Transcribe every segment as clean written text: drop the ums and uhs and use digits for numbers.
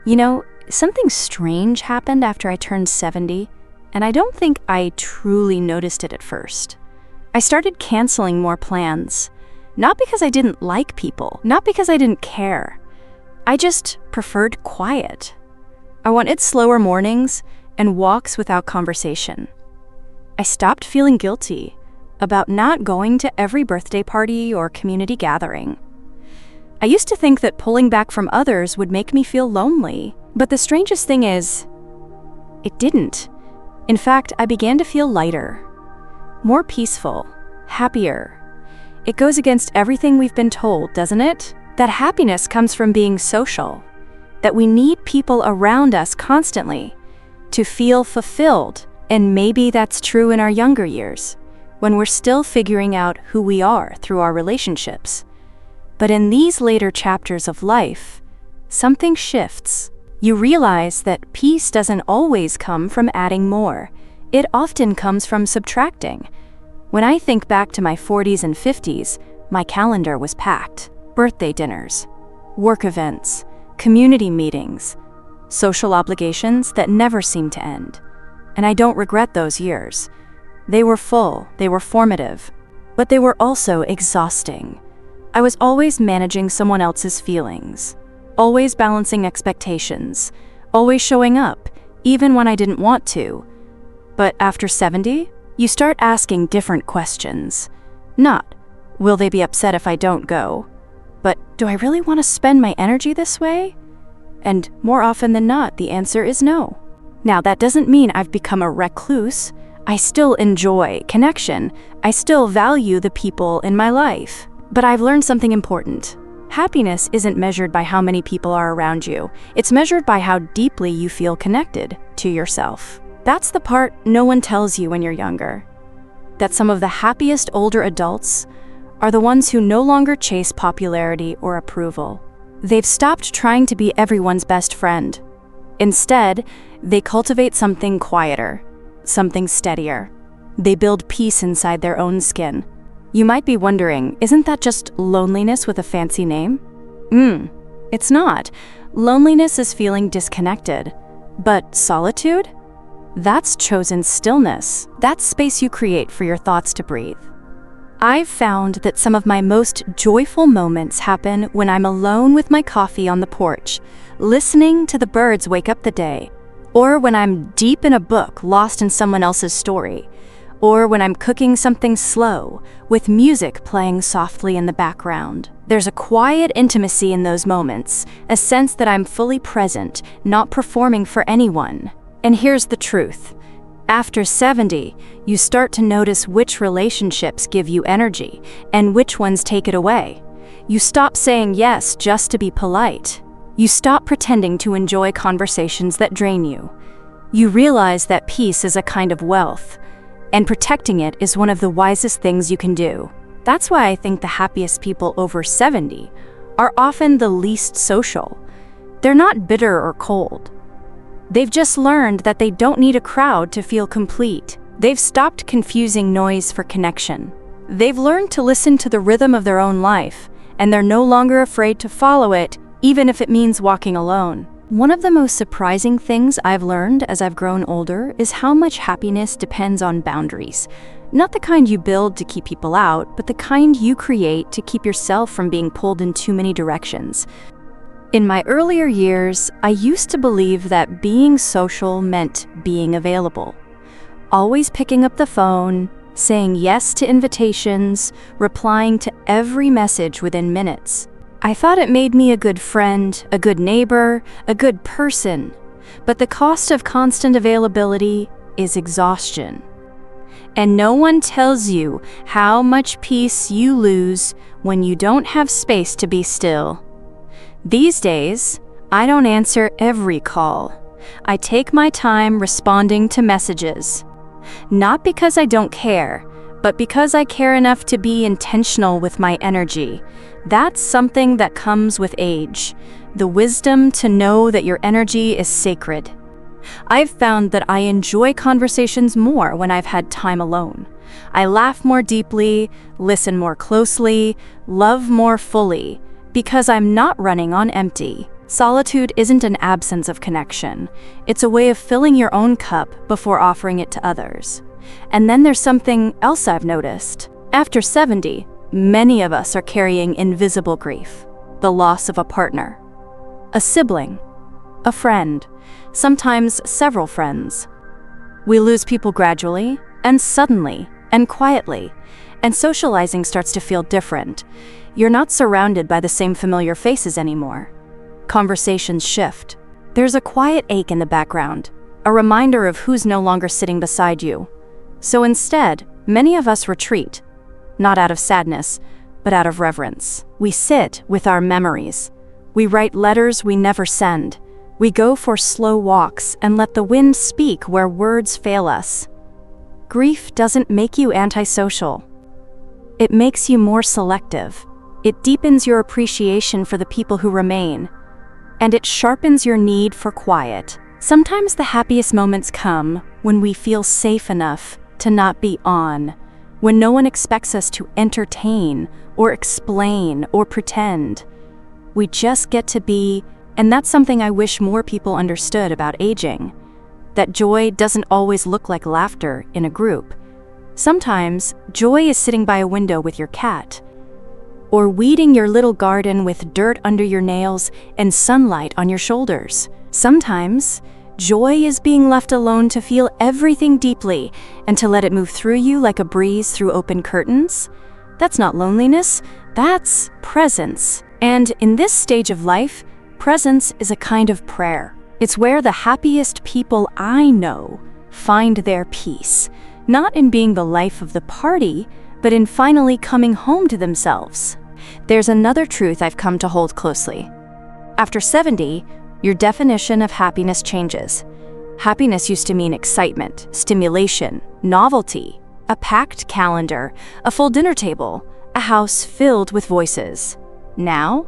You know, something strange happened after I turned 70, and I don't think I truly noticed it at first. I started canceling more plans, not because I didn't like people, not because I didn't care. I just preferred quiet. I wanted slower mornings and walks without conversation. I stopped feeling guilty about not going to every birthday party or community gathering. I used to think that pulling back from others would make me feel lonely, but the strangest thing is, it didn't. In fact, I began to feel lighter, more peaceful, happier. It goes against everything we've been told, doesn't it? That happiness comes from being social, that we need people around us constantly to feel fulfilled, and maybe that's true in our younger years, when we're still figuring out who we are through our relationships. But in these later chapters of life, something shifts. You realize that peace doesn't always come from adding more. It often comes from subtracting. When I think back to my 40s and 50s, my calendar was packed. Birthday dinners, work events, community meetings, social obligations that never seemed to end. And I don't regret those years. They were full, they were formative, but they were also exhausting. I was always managing someone else's feelings, always balancing expectations, always showing up, even when I didn't want to. But after 70, you start asking different questions. Not, will they be upset if I don't go? But do I really want to spend my energy this way? And more often than not, the answer is no. Now, that doesn't mean I've become a recluse. I still enjoy connection. I still value the people in my life. But I've learned something important. Happiness isn't measured by how many people are around you. It's measured by how deeply you feel connected to yourself. That's the part no one tells you when you're younger. That some of the happiest older adults are the ones who no longer chase popularity or approval. They've stopped trying to be everyone's best friend. Instead, they cultivate something quieter, something steadier. They build peace inside their own skin. You might be wondering, isn't that just loneliness with a fancy name? It's not. Loneliness is feeling disconnected. But solitude? That's chosen stillness. That's space you create for your thoughts to breathe. I've found that some of my most joyful moments happen when I'm alone with my coffee on the porch, listening to the birds wake up the day, or when I'm deep in a book lost in someone else's story, or when I'm cooking something slow with music playing softly in the background. There's a quiet intimacy in those moments, a sense that I'm fully present, not performing for anyone. And here's the truth. After 70, you start to notice which relationships give you energy and which ones take it away. You stop saying yes just to be polite. You stop pretending to enjoy conversations that drain you. You realize that peace is a kind of wealth, and protecting it is one of the wisest things you can do. That's why I think the happiest people over 70 are often the least social. They're not bitter or cold. They've just learned that they don't need a crowd to feel complete. They've stopped confusing noise for connection. They've learned to listen to the rhythm of their own life, and they're no longer afraid to follow it, even if it means walking alone. One of the most surprising things I've learned as I've grown older is how much happiness depends on boundaries. Not the kind you build to keep people out, but the kind you create to keep yourself from being pulled in too many directions. In my earlier years, I used to believe that being social meant being available. Always picking up the phone, saying yes to invitations, replying to every message within minutes. I thought it made me a good friend, a good neighbor, a good person. But the cost of constant availability is exhaustion. And no one tells you how much peace you lose when you don't have space to be still. These days, I don't answer every call. I take my time responding to messages. Not because I don't care, but because I care enough to be intentional with my energy. That's something that comes with age, the wisdom to know that your energy is sacred. I've found that I enjoy conversations more when I've had time alone. I laugh more deeply, listen more closely, love more fully, because I'm not running on empty. Solitude isn't an absence of connection. It's a way of filling your own cup before offering it to others. And then there's something else I've noticed. After 70, many of us are carrying invisible grief. The loss of a partner, a sibling, a friend, sometimes several friends. We lose people gradually, and suddenly, and quietly, and socializing starts to feel different. You're not surrounded by the same familiar faces anymore. Conversations shift. There's a quiet ache in the background, a reminder of who's no longer sitting beside you. So instead, many of us retreat, not out of sadness, but out of reverence. We sit with our memories. We write letters we never send. We go for slow walks and let the wind speak where words fail us. Grief doesn't make you antisocial. It makes you more selective. It deepens your appreciation for the people who remain. And it sharpens your need for quiet. Sometimes the happiest moments come when we feel safe enough to not be on, when no one expects us to entertain or explain or pretend. We just get to be, and that's something I wish more people understood about aging. That joy doesn't always look like laughter in a group. Sometimes, joy is sitting by a window with your cat, or weeding your little garden with dirt under your nails and sunlight on your shoulders. Sometimes, joy is being left alone to feel everything deeply and to let it move through you like a breeze through open curtains. That's not loneliness, that's presence. And in this stage of life, presence is a kind of prayer. It's where the happiest people I know find their peace, not in being the life of the party, but in finally coming home to themselves. There's another truth I've come to hold closely. After 70, your definition of happiness changes. Happiness used to mean excitement, stimulation, novelty, a packed calendar, a full dinner table, a house filled with voices. Now,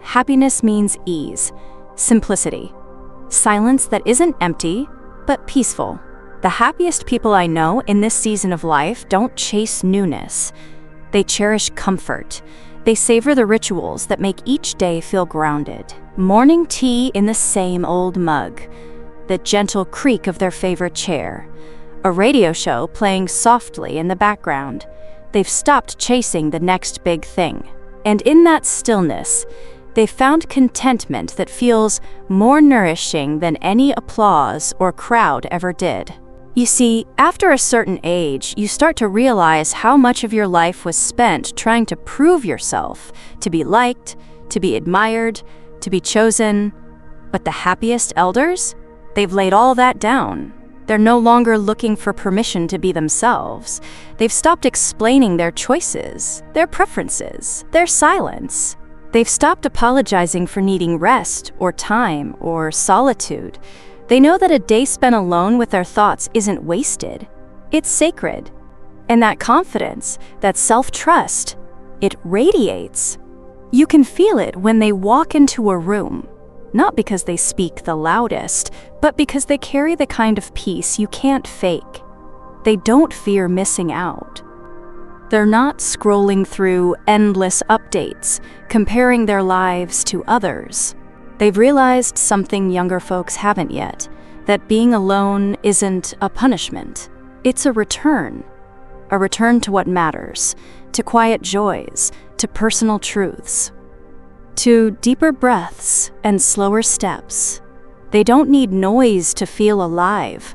happiness means ease, simplicity, silence that isn't empty, but peaceful. The happiest people I know in this season of life don't chase newness. They cherish comfort. They savor the rituals that make each day feel grounded. Morning tea in the same old mug, the gentle creak of their favorite chair, a radio show playing softly in the background. They've stopped chasing the next big thing. And in that stillness, they've found contentment that feels more nourishing than any applause or crowd ever did. You see, after a certain age, you start to realize how much of your life was spent trying to prove yourself, to be liked, to be admired, to be chosen. But the happiest elders? They've laid all that down. They're no longer looking for permission to be themselves. They've stopped explaining their choices, their preferences, their silence. They've stopped apologizing for needing rest or time or solitude. They know that a day spent alone with their thoughts isn't wasted. It's sacred. And that confidence, that self-trust, it radiates. You can feel it when they walk into a room, not because they speak the loudest, but because they carry the kind of peace you can't fake. They don't fear missing out. They're not scrolling through endless updates, comparing their lives to others. They've realized something younger folks haven't yet, that being alone isn't a punishment. It's a return to what matters, to quiet joys, to personal truths, to deeper breaths and slower steps. They don't need noise to feel alive.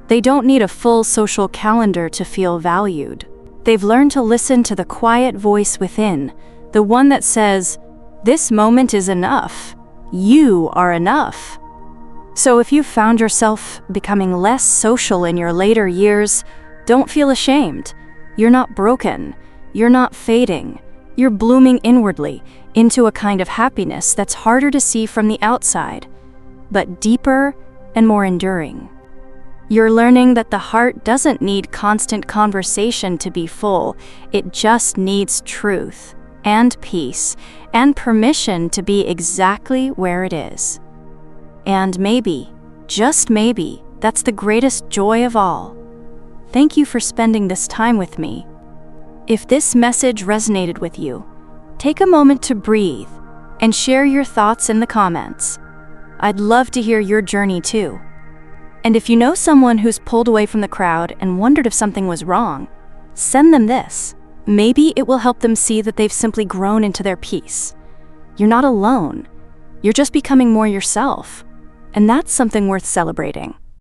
They don't need a full social calendar to feel valued. They've learned to listen to the quiet voice within, the one that says, "This moment is enough. You are enough." So if you found yourself becoming less social in your later years, don't feel ashamed. You're not broken. You're not fading. You're blooming inwardly into a kind of happiness that's harder to see from the outside, but deeper and more enduring. You're learning that the heart doesn't need constant conversation to be full. It just needs truth and peace and permission to be exactly where it is. And maybe, just maybe, that's the greatest joy of all. Thank you for spending this time with me. If this message resonated with you, take a moment to breathe and share your thoughts in the comments. I'd love to hear your journey too. And if you know someone who's pulled away from the crowd and wondered if something was wrong, send them this. Maybe it will help them see that they've simply grown into their peace. You're not alone. You're just becoming more yourself. And that's something worth celebrating.